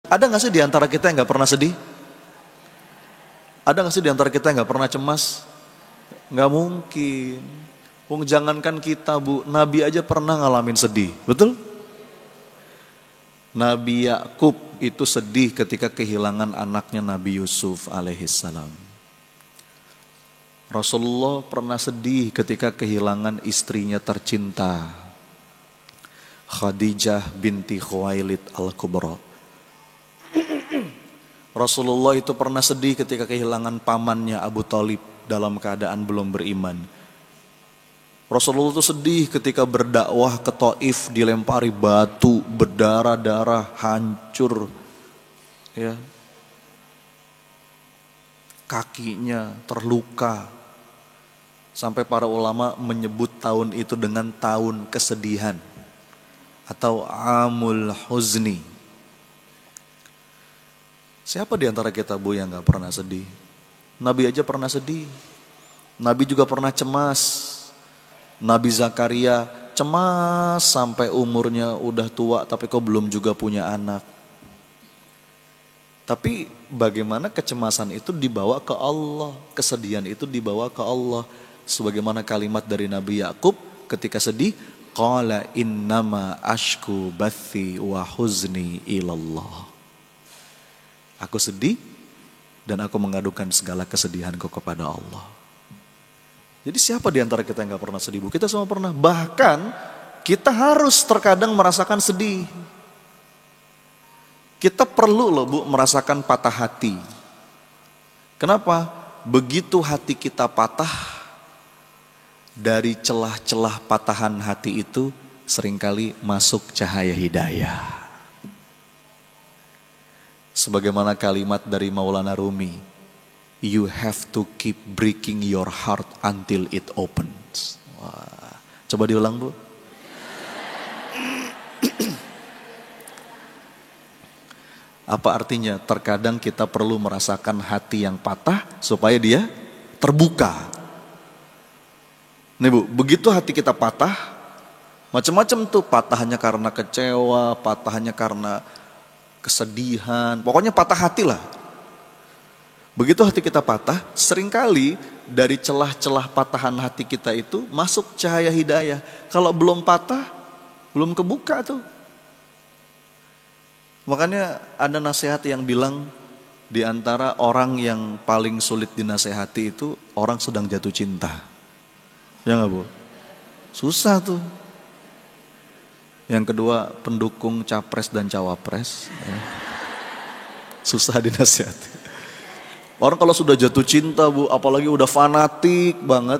Ada nggak sih di antara kita yang nggak pernah sedih? Ada nggak sih di antara kita yang nggak pernah cemas? Nggak mungkin. Wong jangankan kita bu, Nabi aja pernah ngalamin sedih, betul? Nabi Yakub itu sedih ketika kehilangan anaknya Nabi Yusuf alaihissalam. Rasulullah pernah sedih ketika kehilangan istrinya tercinta, Khadijah binti Khuwailid al-Kubra. Rasulullah itu pernah sedih ketika kehilangan pamannya Abu Thalib dalam keadaan belum beriman. Rasulullah itu sedih ketika berdakwah ke Taif, dilempari batu, berdarah-darah, hancur. Ya. Kakinya terluka. Sampai para ulama menyebut tahun itu dengan tahun kesedihan atau Amul Huzni. Siapa di antara kita bu yang gak pernah sedih? Nabi aja pernah sedih. Nabi juga pernah cemas. Nabi Zakaria cemas sampai umurnya udah tua tapi kok belum juga punya anak. Tapi bagaimana kecemasan itu dibawa ke Allah, kesedihan itu dibawa ke Allah. Sebagaimana kalimat dari Nabi Yakub ketika sedih, qala innama ashku bathi wa huzni ilallah. Aku sedih dan aku mengadukan segala kesedihanku kepada Allah. Jadi siapa di antara kita yang gak pernah sedih? Bu? Kita semua pernah. Bahkan kita harus terkadang merasakan sedih. Kita perlu loh bu merasakan patah hati. Kenapa? Begitu hati kita patah, dari celah-celah patahan hati itu seringkali masuk cahaya hidayah. Sebagaimana kalimat dari Maulana Rumi, you have to keep breaking your heart until it opens. Wah. Coba diulang bu. Apa artinya? Terkadang kita perlu merasakan hati yang patah supaya dia terbuka. Nih bu, begitu hati kita patah, macam-macam tuh, patahnya karena kecewa, patahnya karena kesedihan, pokoknya patah hati lah. Begitu hati kita patah, seringkali dari celah-celah patahan hati kita itu masuk cahaya hidayah. Kalau belum patah, belum kebuka tuh. Makanya ada nasihat yang bilang di antara orang yang paling sulit dinasehati itu orang sedang jatuh cinta. Ya nggak bu? Susah tuh. Yang kedua pendukung capres dan cawapres. Ya. Susah dinasihati. Orang kalau sudah jatuh cinta bu, apalagi udah fanatik banget.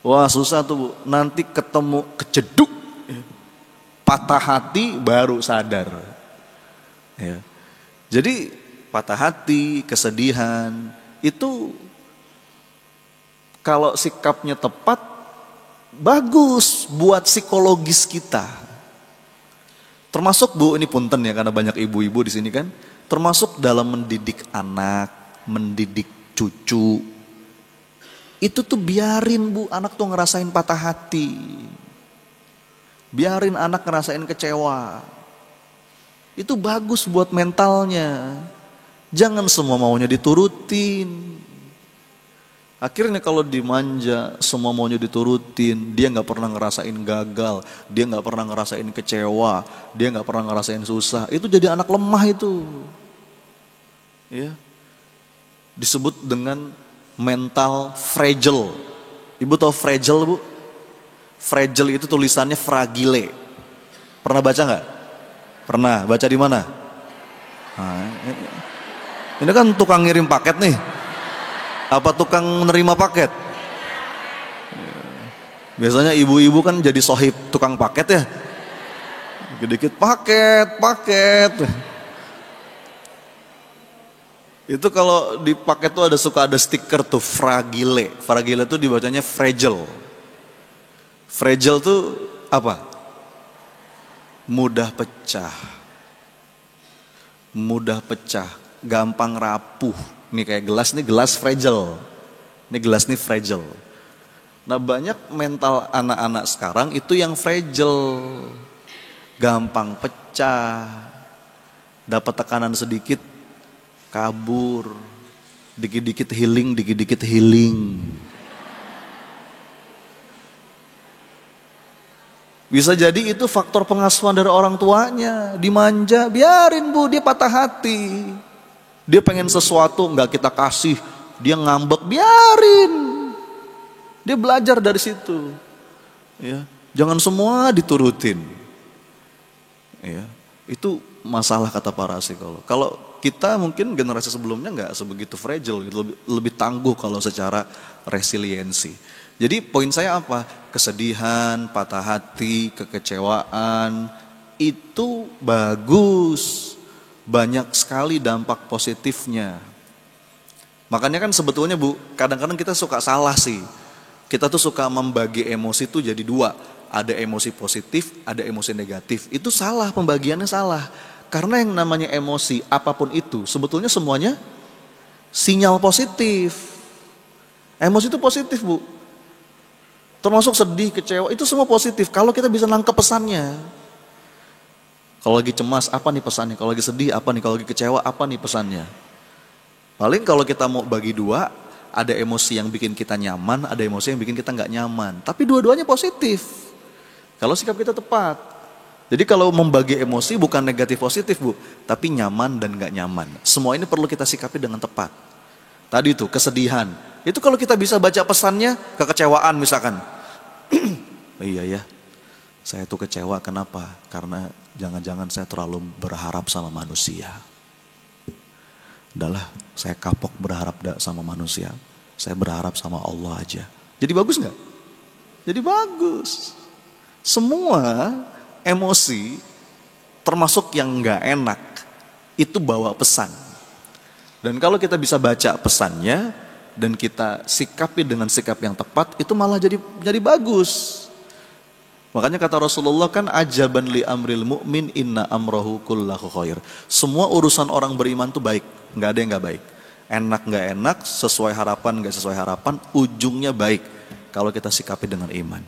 Wah susah tuh bu, nanti ketemu kejeduk. Patah hati baru sadar. Ya. Jadi patah hati, kesedihan, itu kalau sikapnya tepat, bagus buat psikologis kita. Termasuk bu, ini punten ya karena banyak ibu-ibu di sini kan. Termasuk dalam mendidik anak, mendidik cucu. Itu tuh biarin bu, anak tuh ngerasain patah hati. Biarin anak ngerasain kecewa. Itu bagus buat mentalnya. Jangan semua maunya diturutin. Akhirnya kalau dimanja, semua maunya diturutin, dia gak pernah ngerasain gagal, dia gak pernah ngerasain kecewa, dia gak pernah ngerasain susah. Itu jadi anak lemah itu. Ya. Disebut dengan mental fragile. Ibu tahu fragile bu? Fragile itu tulisannya fragile. Pernah baca gak? Pernah. Baca di mana? Nah, ini kan tukang ngirim paket nih. Apa tukang menerima paket? Biasanya ibu-ibu kan jadi sohib tukang paket ya. Dikit paket. Itu kalau di paket tuh suka ada stiker tuh fragile. Fragile tuh dibacanya fragile. Fragile tuh apa? Mudah pecah. Mudah pecah, gampang rapuh. Nih kayak gelas, nih gelas fragile. Ini gelas nih fragile. Nah banyak mental anak-anak sekarang itu yang fragile. Gampang pecah. Dapat tekanan sedikit, kabur. Dikit-dikit healing, dikit-dikit healing. Bisa jadi itu faktor pengasuhan dari orang tuanya. Dimanja, biarin Bu, dia patah hati. Dia pengen sesuatu, gak kita kasih. Dia ngambek, biarin. Dia belajar dari situ. Ya, jangan semua diturutin. Ya, itu masalah kata para psikolog. Kalau kita mungkin generasi sebelumnya nggak sebegitu fragile, gitu, lebih tangguh kalau secara resiliensi. Jadi poin saya apa? Kesedihan, patah hati, kekecewaan itu bagus, banyak sekali dampak positifnya. Makanya kan sebetulnya Bu, kadang-kadang kita suka salah sih. Kita tuh suka membagi emosi tuh jadi dua. Ada emosi positif, ada emosi negatif. Itu salah, pembagiannya salah. Karena yang namanya emosi, apapun itu, sebetulnya semuanya sinyal positif. Emosi itu positif Bu. Termasuk sedih, kecewa, itu semua positif. Kalau kita bisa nangkep pesannya. Kalau lagi cemas, apa nih pesannya? Kalau lagi sedih, apa nih? Kalau lagi kecewa, apa nih pesannya? Paling kalau kita mau bagi dua, ada emosi yang bikin kita nyaman, ada emosi yang bikin kita nggak nyaman. Tapi dua-duanya positif. Kalau sikap kita tepat. Jadi kalau membagi emosi bukan negatif positif Bu, tapi nyaman dan gak nyaman. Semua ini perlu kita sikapi dengan tepat. Tadi itu kesedihan. Itu kalau kita bisa baca pesannya, kekecewaan misalkan. Iya ya, saya tuh kecewa kenapa? Karena jangan-jangan saya terlalu berharap sama manusia. Udahlah, saya kapok berharap sama manusia. Saya berharap sama Allah aja. Jadi bagus gak? Jadi bagus. Semua emosi termasuk yang gak enak itu bawa pesan. Dan kalau kita bisa baca pesannya dan kita sikapi dengan sikap yang tepat, itu malah jadi bagus. Makanya kata Rasulullah kan ajaban li amril mu'min inna amrohu kullahu khair. Semua urusan orang beriman itu baik, gak ada yang gak baik. Enak gak enak, sesuai harapan gak sesuai harapan, ujungnya baik kalau kita sikapi dengan iman.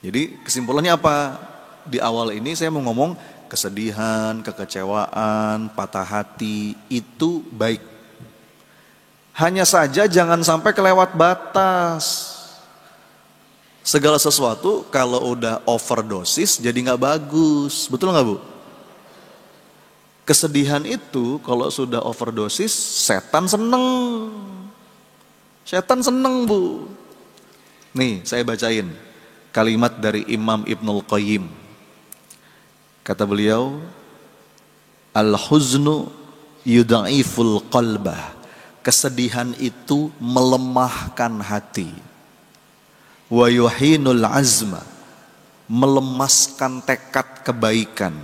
Jadi kesimpulannya apa? Di awal ini saya mau ngomong kesedihan, kekecewaan, patah hati itu baik. Hanya saja jangan sampai kelewat batas. Segala sesuatu kalau udah overdosis jadi gak bagus. Betul gak Bu? Kesedihan itu kalau sudah overdosis setan seneng. Setan seneng Bu. Nih saya bacain kalimat dari Imam Ibnul Qayyim. Kata beliau, al-huznu yudha'iful qalbah. Kesedihan itu melemahkan hati. Wa yuhinul azma, melemaskan tekad kebaikan.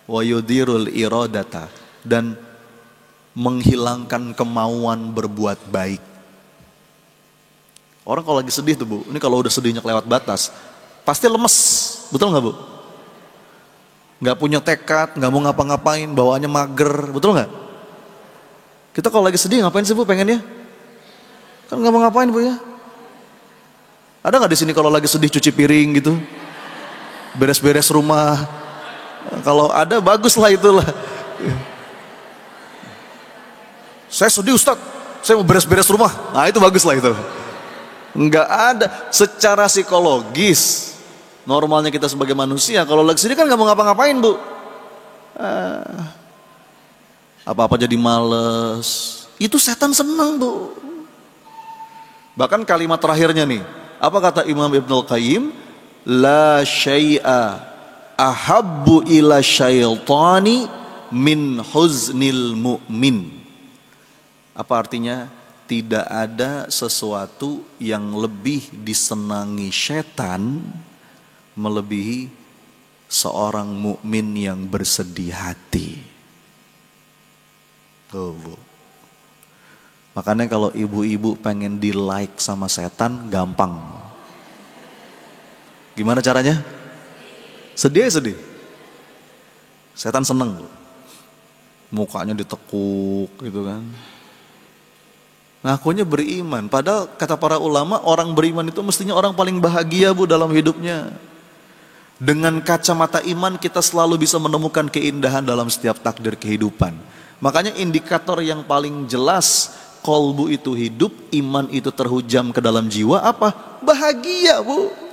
Wa yudirul iradata, dan menghilangkan kemauan berbuat baik. Orang kalau lagi sedih tuh Bu, ini kalau udah sedihnya kelewat batas, pasti lemes, betul gak Bu? Gak punya tekad, gak mau ngapa-ngapain, bawaannya mager, betul gak? Kita kalau lagi sedih ngapain sih Bu pengennya? Kan gak mau ngapain Bu ya? Ada gak di sini kalau lagi sedih cuci piring gitu? Beres-beres rumah? Kalau ada bagus lah itulah. Saya sedih Ustadz, saya mau beres-beres rumah. Nah itu bagus lah itu. Enggak ada, secara psikologis normalnya kita sebagai manusia kalau lagi sedih kan nggak mau ngapa-ngapain Bu, apa-apa jadi males. Itu setan senang Bu. Bahkan kalimat terakhirnya nih, apa kata Imam Ibnul Qayyim? La syai'a ahabbu ila syaitani min huznil mu'min. Apa artinya? Tidak ada sesuatu yang lebih disenangi setan melebihi seorang mukmin yang bersedih hati. Tuh Bu. Makanya kalau ibu-ibu pengen di like sama setan gampang. Gimana caranya? Sedih. Setan seneng Bu. Mukanya ditekuk gitu kan. Ngakunya beriman, padahal kata para ulama orang beriman itu mestinya orang paling bahagia Bu dalam hidupnya. Dengan kacamata iman kita selalu bisa menemukan keindahan dalam setiap takdir kehidupan. Makanya indikator yang paling jelas kolbu itu hidup, iman itu terhujam ke dalam jiwa apa? Bahagia, Bu.